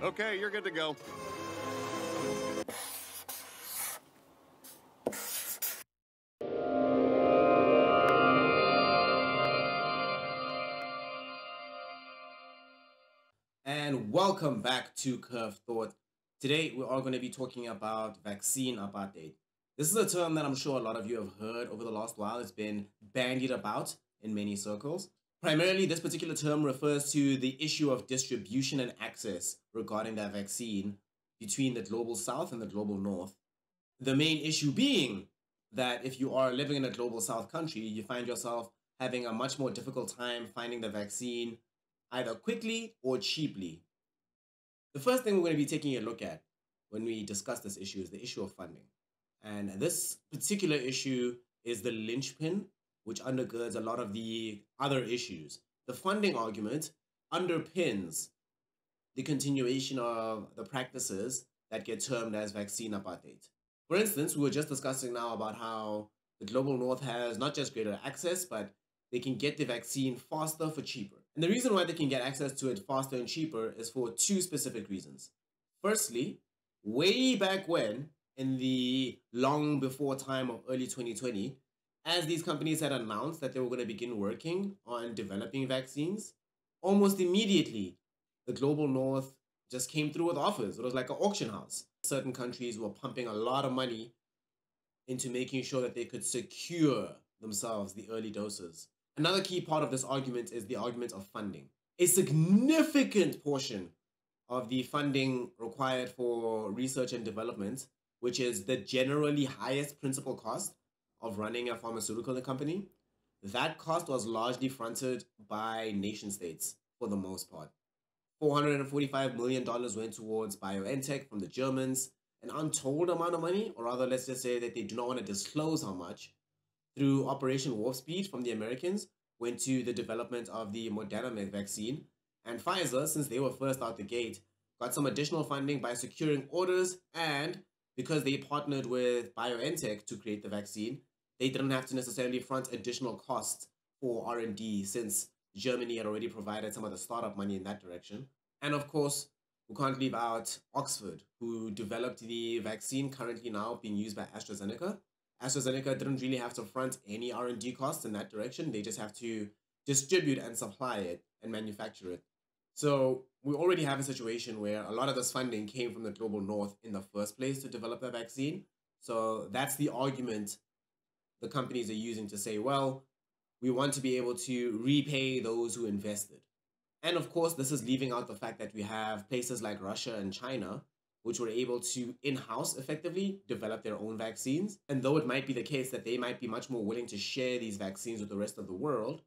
Okay, you're good to go. And welcome back to Curve Thought. Today, we are going to be talking about vaccine apartheid. This is a term that I'm sure a lot of you have heard over the last while. It's been bandied about in many circles. Primarily, this particular term refers to the issue of distribution and access regarding that vaccine between the global south and the global north. The main issue being that if you are living in a global south country, you find yourself having a much more difficult time finding the vaccine either quickly or cheaply. The first thing we're going to be taking a look at when we discuss this issue is the issue of funding. And this particular issue is the linchpin which undergirds a lot of the other issues. The funding argument underpins the continuation of the practices that get termed as vaccine apartheid. For instance, we were just discussing now about how the global north has not just greater access, but they can get the vaccine faster for cheaper. And the reason why they can get access to it faster and cheaper is for two specific reasons. Firstly, way back when, in the long before time of early 2020, as these companies had announced that they were going to begin working on developing vaccines, almost immediately, the global north just came through with offers. It was like an auction house. Certain countries were pumping a lot of money into making sure that they could secure themselves the early doses. Another key part of this argument is the argument of funding. A significant portion of the funding required for research and development, which is the generally highest principal cost of running a pharmaceutical company, that cost was largely fronted by nation states for the most part. $445 million went towards BioNTech from the Germans, an untold amount of money, or rather, let's just say that they do not want to disclose how much, through Operation Warp Speed from the Americans, went to the development of the Moderna vaccine. And Pfizer, since they were first out the gate, got some additional funding by securing orders, and because they partnered with BioNTech to create the vaccine, they didn't have to necessarily front additional costs for R&D since Germany had already provided some of the startup money in that direction. And of course, we can't leave out Oxford, who developed the vaccine currently now being used by AstraZeneca. AstraZeneca didn't really have to front any R&D costs in that direction. They just have to distribute and supply it and manufacture it. So we already have a situation where a lot of this funding came from the global north in the first place to develop the vaccine. So that's the argument the companies are using to say, well, we want to be able to repay those who invested. And of course, this is leaving out the fact that we have places like Russia and China, which were able to in-house effectively develop their own vaccines. And though it might be the case that they might be much more willing to share these vaccines with the rest of the world,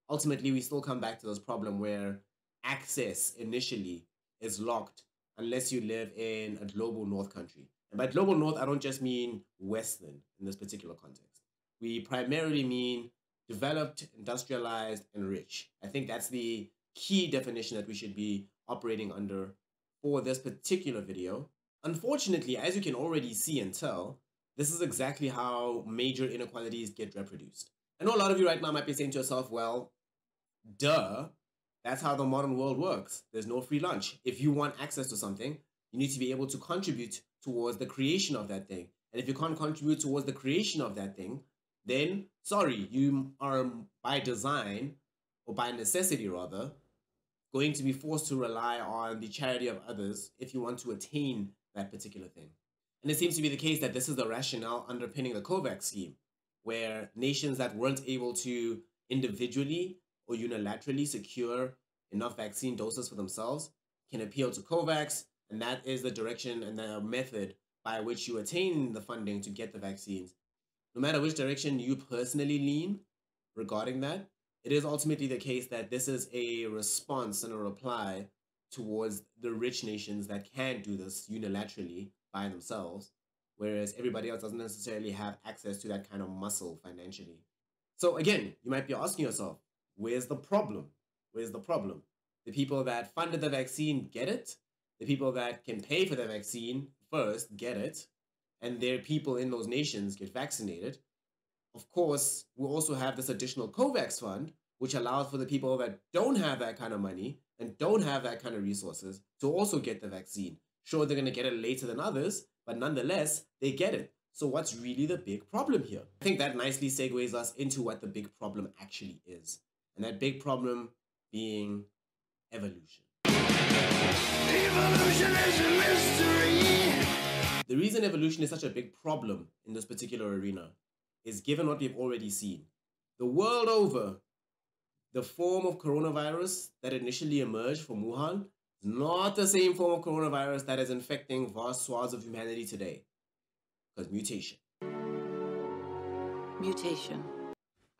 ultimately we still come back to this problem where access initially is locked unless you live in a global north country. And by global north, I don't just mean Western in this particular context. We primarily mean developed, industrialized, and rich. I think that's the key definition that we should be operating under for this particular video. Unfortunately, as you can already see and tell, this is exactly how major inequalities get reproduced. I know a lot of you right now might be saying to yourself, well, duh, that's how the modern world works. There's no free lunch. If you want access to something, you need to be able to contribute towards the creation of that thing. And if you can't contribute towards the creation of that thing, then sorry, you are by design, or by necessity rather, going to be forced to rely on the charity of others if you want to attain that particular thing. And it seems to be the case that this is the rationale underpinning the COVAX scheme, where nations that weren't able to individually or unilaterally secure enough vaccine doses for themselves can appeal to COVAX, and that is the direction and the method by which you attain the funding to get the vaccines. No matter which direction you personally lean regarding that, it is ultimately the case that this is a response and a reply towards the rich nations that can do this unilaterally by themselves, whereas everybody else doesn't necessarily have access to that kind of muscle financially. So again, you might be asking yourself, where's the problem? Where's the problem? The people that funded the vaccine get it. The people that can pay for the vaccine first get it. And their people in those nations get vaccinated. Of course, we also have this additional COVAX fund, which allows for the people that don't have that kind of money and don't have that kind of resources to also get the vaccine. Sure, they're going to get it later than others, but nonetheless, they get it. So what's really the big problem here? I think that nicely segues us into what the big problem actually is. And that big problem being evolution. Evolution is a mystery. The reason evolution is such a big problem in this particular arena is given what we've already seen. The world over, the form of coronavirus that initially emerged from Wuhan is not the same form of coronavirus that is infecting vast swaths of humanity today. Because mutation. Mutation.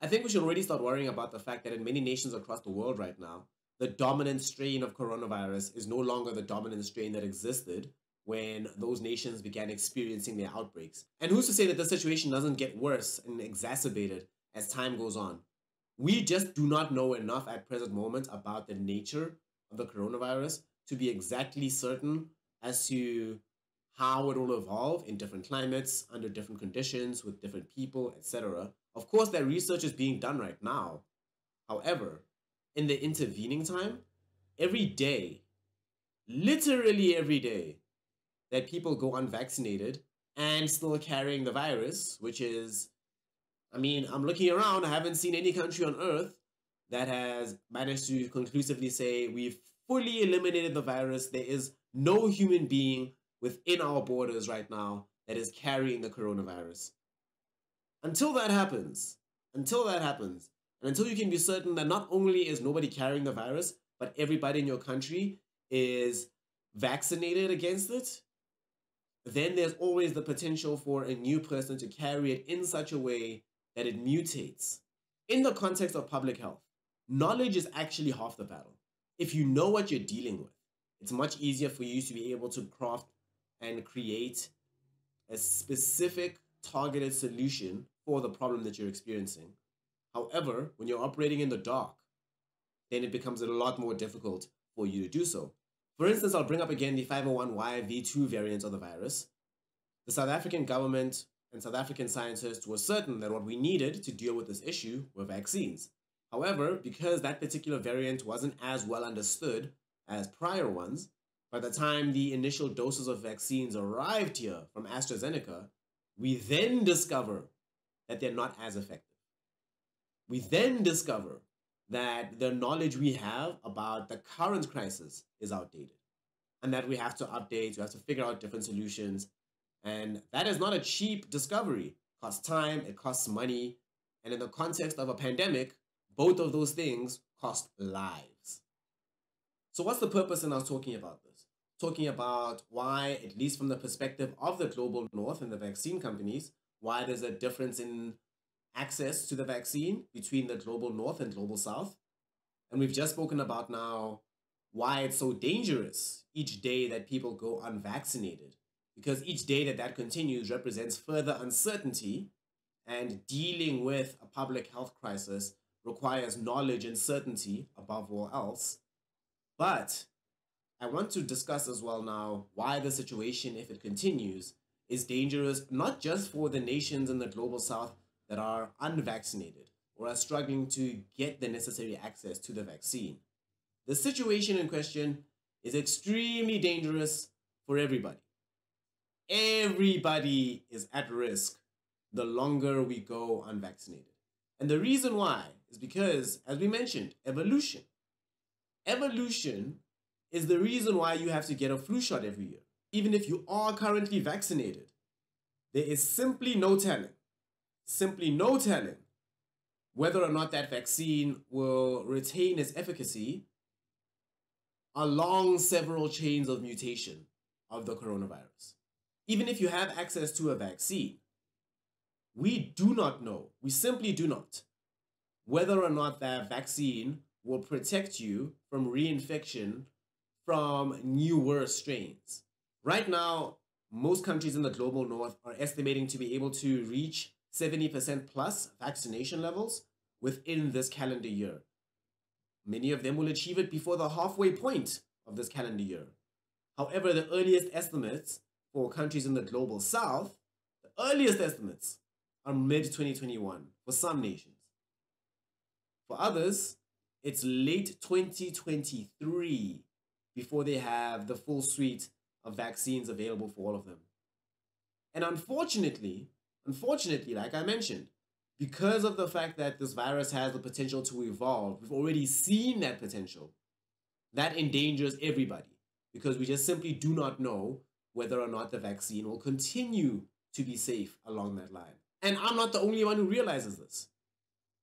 I think we should already start worrying about the fact that in many nations across the world right now, the dominant strain of coronavirus is no longer the dominant strain that existed when those nations began experiencing their outbreaks. And who's to say that the situation doesn't get worse and exacerbated as time goes on? We just do not know enough at present moment about the nature of the coronavirus to be exactly certain as to how it will evolve in different climates, under different conditions, with different people, etc. Of course, that research is being done right now. However, in the intervening time, every day, literally every day, that people go unvaccinated and still carrying the virus, which is, I mean, I'm looking around, I haven't seen any country on earth that has managed to conclusively say we've fully eliminated the virus. There is no human being within our borders right now that is carrying the coronavirus. Until that happens, and until you can be certain that not only is nobody carrying the virus, but everybody in your country is vaccinated against it, then there's always the potential for a new person to carry it in such a way that it mutates. In the context of public health, knowledge is actually half the battle. If you know what you're dealing with, it's much easier for you to be able to craft and create a specific targeted solution for the problem that you're experiencing. However, when you're operating in the dark, then it becomes a lot more difficult for you to do so. For instance, I'll bring up again the 501Y.V2 variant of the virus. The South African government and South African scientists were certain that what we needed to deal with this issue were vaccines. However, because that particular variant wasn't as well understood as prior ones, by the time the initial doses of vaccines arrived here from AstraZeneca, we then discover that they're not as effective. We then discover that the knowledge we have about the current crisis is outdated and that we have to update, we have to figure out different solutions. And that is not a cheap discovery. It costs time, it costs money. And in the context of a pandemic, both of those things cost lives. So what's the purpose in us talking about this? Talking about why, at least from the perspective of the global north and the vaccine companies, why there's a difference in access to the vaccine between the global north and global south. And we've just spoken about now why it's so dangerous each day that people go unvaccinated, because each day that that continues represents further uncertainty, and dealing with a public health crisis requires knowledge and certainty above all else. But I want to discuss as well now why the situation, if it continues, is dangerous, not just for the nations in the global south that are unvaccinated or are struggling to get the necessary access to the vaccine. The situation in question is extremely dangerous for everybody. Everybody is at risk the longer we go unvaccinated. And the reason why is because, as we mentioned, evolution. Evolution is the reason why you have to get a flu shot every year. Even if you are currently vaccinated, there is simply no telling whether or not that vaccine will retain its efficacy along several chains of mutation of the coronavirus. Even if you have access to a vaccine, we do not know, we simply do not, whether or not that vaccine will protect you from reinfection from newer strains. Right now, most countries in the global north are estimating to be able to reach 70% plus vaccination levels within this calendar year. Many of them will achieve it before the halfway point of this calendar year. However, the earliest estimates for countries in the global south, the earliest estimates are mid-2021 for some nations. For others, it's late 2023 before they have the full suite of vaccines available for all of them. And unfortunately, like I mentioned, because of the fact that this virus has the potential to evolve, we've already seen that potential. That endangers everybody because we just simply do not know whether or not the vaccine will continue to be safe along that line. And I'm not the only one who realizes this,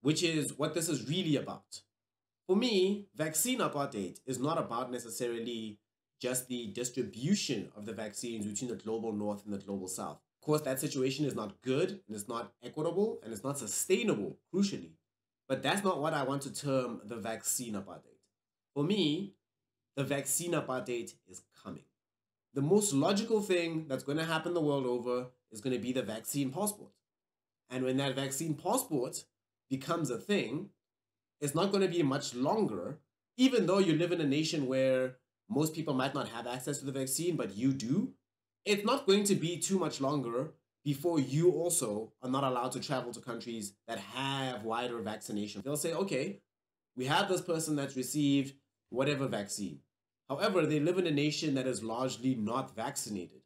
which is what this is really about. For me, vaccine apartheid is not about necessarily just the distribution of the vaccines between the global north and the global south. Of course, that situation is not good, and it's not equitable, and it's not sustainable, crucially. But that's not what I want to term the vaccine apartheid. For me, the vaccine apartheid is coming. The most logical thing that's going to happen the world over is going to be the vaccine passport. And when that vaccine passport becomes a thing, it's not going to be much longer, even though you live in a nation where most people might not have access to the vaccine, but you do. It's not going to be too much longer before you also are not allowed to travel to countries that have wider vaccination. They'll say, okay, we have this person that's received whatever vaccine. However, they live in a nation that is largely not vaccinated.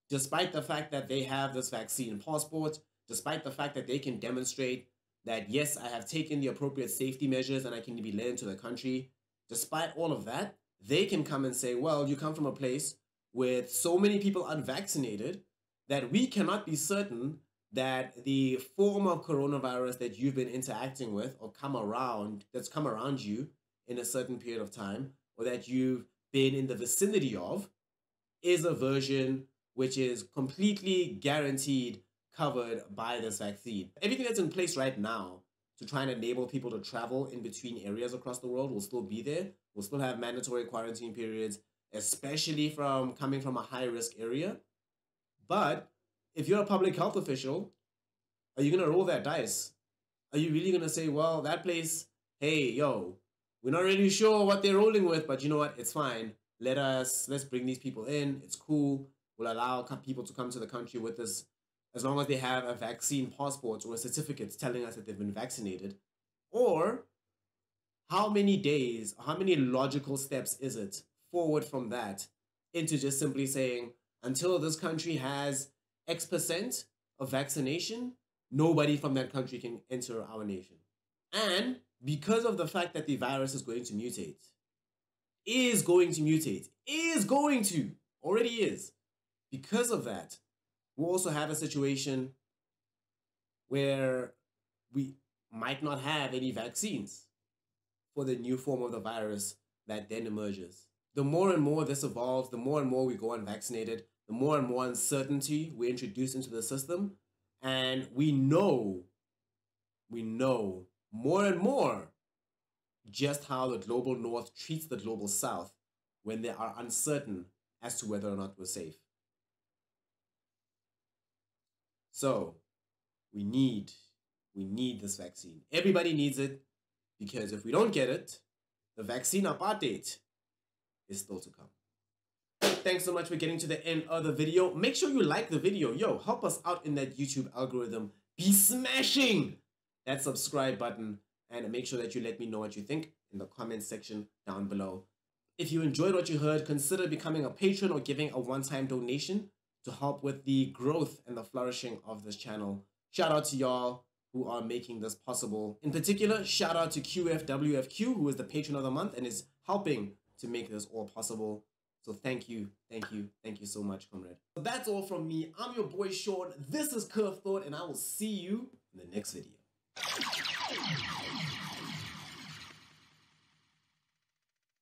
Despite the fact that they have this vaccine passport, despite the fact that they can demonstrate that, yes, I have taken the appropriate safety measures and I can be let into the country, despite all of that, they can come and say, well, you come from a place with so many people unvaccinated that we cannot be certain that the form of coronavirus that you've been interacting with or that's come around you in a certain period of time, or that you've been in the vicinity of, is a version which is completely guaranteed covered by this vaccine. Everything that's in place right now to try and enable people to travel in between areas across the world will still be there. We'll still have mandatory quarantine periods, especially from coming from a high-risk area. But if you're a public health official, are you going to roll that dice? Are you really going to say, well, that place, hey, yo, we're not really sure what they're rolling with, but you know what? It's fine. Let's bring these people in. It's cool. We'll allow people to come to the country with us as long as they have a vaccine passport or a certificate telling us that they've been vaccinated. Or how many days, how many logical steps is it forward from that into just simply saying, until this country has X% of vaccination, nobody from that country can enter our nation. And because of the fact that the virus is going to mutate, already is. Because of that, we also have a situation where we might not have any vaccines for the new form of the virus that then emerges. The more and more this evolves, the more and more we go unvaccinated, the more and more uncertainty we introduce into the system. And we know more and more just how the global north treats the global south when they are uncertain as to whether or not we're safe. So we need this vaccine. Everybody needs it, because if we don't get it, the vaccine apartheid is still to come. Thanks so much for getting to the end of the video. Make sure you like the video. Yo, help us out in that YouTube algorithm. Be smashing that subscribe button, and make sure that you let me know what you think in the comment section down below. If you enjoyed what you heard, consider becoming a patron or giving a one-time donation to help with the growth and the flourishing of this channel. Shout out to y'all who are making this possible. In particular, shout out to QFWFQ, who is the patron of the month and is helping to make this all possible. So thank you so much, comrade. So that's all from me. I'm your boy Sean. This is Curve Thought, and I will see you in the next video.